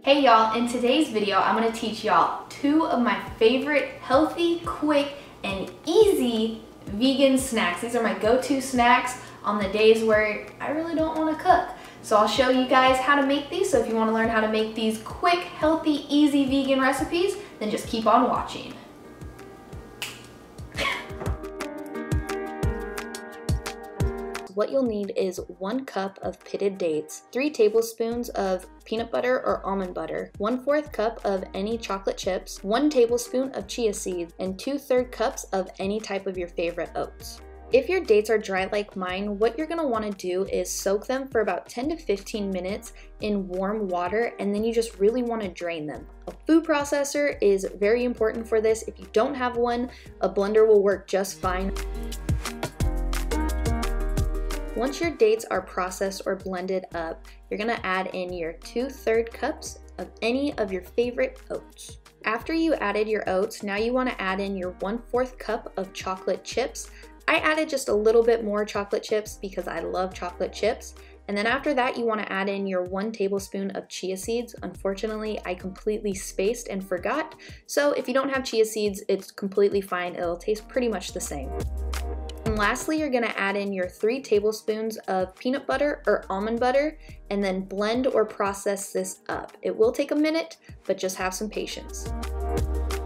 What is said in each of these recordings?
Hey y'all, in today's video, I'm gonna teach y'all two of my favorite healthy, quick, and easy vegan snacks. These are my go-to snacks on the days where I really don't wanna cook. So I'll show you guys how to make these. So if you wanna learn how to make these quick, healthy, easy vegan recipes, then just keep on watching. What you'll need is 1 cup of pitted dates, 3 tablespoons of peanut butter or almond butter, 1/4 cup of any chocolate chips, 1 tablespoon of chia seeds, and 2/3 cups of any type of your favorite oats. If your dates are dry like mine, what you're gonna wanna do is soak them for about 10 to 15 minutes in warm water, and then you just really wanna drain them. A food processor is very important for this. If you don't have one, a blender will work just fine. Once your dates are processed or blended up, you're gonna add in your 2/3 cups of any of your favorite oats. After you added your oats, now you wanna add in your 1/4 cup of chocolate chips. I added just a little bit more chocolate chips because I love chocolate chips. And then after that, you wanna add in your 1 tablespoon of chia seeds. Unfortunately, I completely spaced and forgot. So if you don't have chia seeds, it's completely fine. It'll taste pretty much the same. And lastly, you're gonna add in your 3 tablespoons of peanut butter or almond butter and then blend or process this up. It will take a minute, but just have some patience.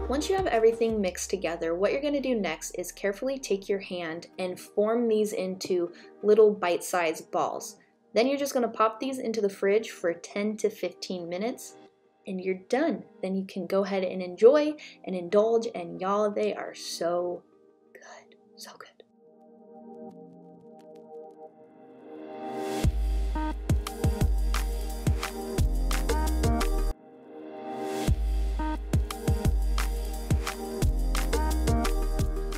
Once you have everything mixed together, what you're gonna do next is carefully take your hand and form these into little bite-sized balls. Then you're just gonna pop these into the fridge for 10 to 15 minutes and you're done. Then you can go ahead and enjoy and indulge, and y'all, they are so good, so good.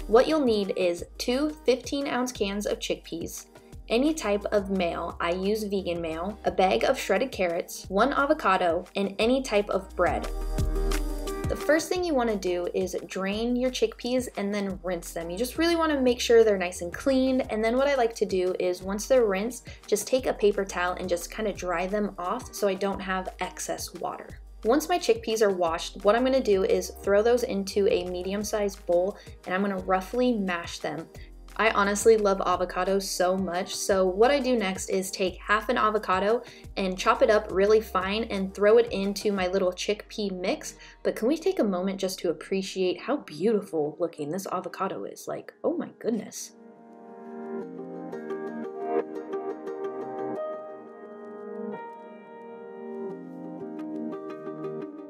What you'll need is 2 15-ounce cans of chickpeas, any type of mayo, I use vegan mayo, a bag of shredded carrots, 1 avocado, and any type of bread. The first thing you want to do is drain your chickpeas and then rinse them. You just really want to make sure they're nice and clean, and then what I like to do is once they're rinsed, just take a paper towel and just kind of dry them off so I don't have excess water. Once my chickpeas are washed, what I'm gonna do is throw those into a medium-sized bowl and I'm gonna roughly mash them. I honestly love avocados so much, so what I do next is take half an avocado and chop it up really fine and throw it into my little chickpea mix. But can we take a moment just to appreciate how beautiful looking this avocado is? Like, oh my goodness.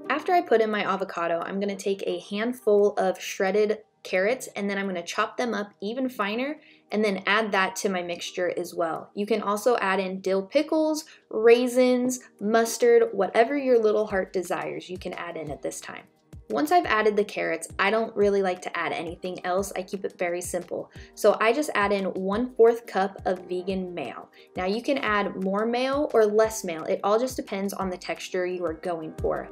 After I put in my avocado, I'm gonna take a handful of shredded carrots and then I'm gonna chop them up even finer and then add that to my mixture as well. You can also add in dill pickles, raisins, mustard, whatever your little heart desires, you can add in at this time. Once I've added the carrots, I don't really like to add anything else. I keep it very simple. So I just add in 1/4 cup of vegan mayo. Now you can add more mayo or less mayo. It all just depends on the texture you are going for.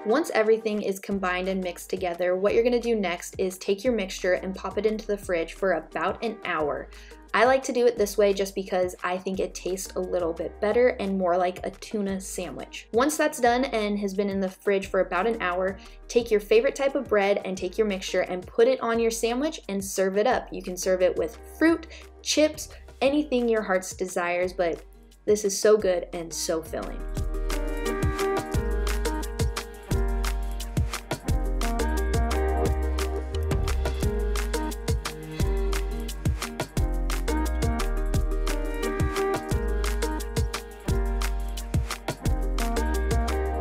Once everything is combined and mixed together, what you're gonna do next is take your mixture and pop it into the fridge for about an hour. I like to do it this way just because I think it tastes a little bit better and more like a tuna sandwich. Once that's done and has been in the fridge for about an hour, take your favorite type of bread and take your mixture and put it on your sandwich and serve it up. You can serve it with fruit, chips, anything your heart's desires, but this is so good and so filling.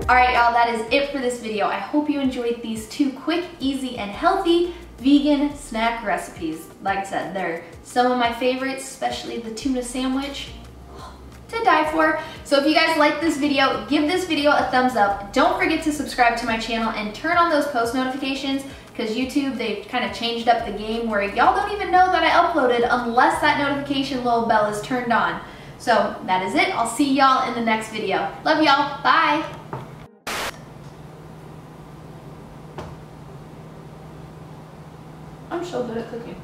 Alright y'all, that is it for this video. I hope you enjoyed these two quick, easy, and healthy vegan snack recipes. Like I said, they're some of my favorites, especially the tuna sandwich. To die for. So if you guys like this video, give this video a thumbs up. Don't forget to subscribe to my channel and turn on those post notifications because YouTube, they've kind of changed up the game where y'all don't even know that I uploaded unless that notification little bell is turned on. So that is it. I'll see y'all in the next video. Love y'all. Bye. I'm so good at cooking.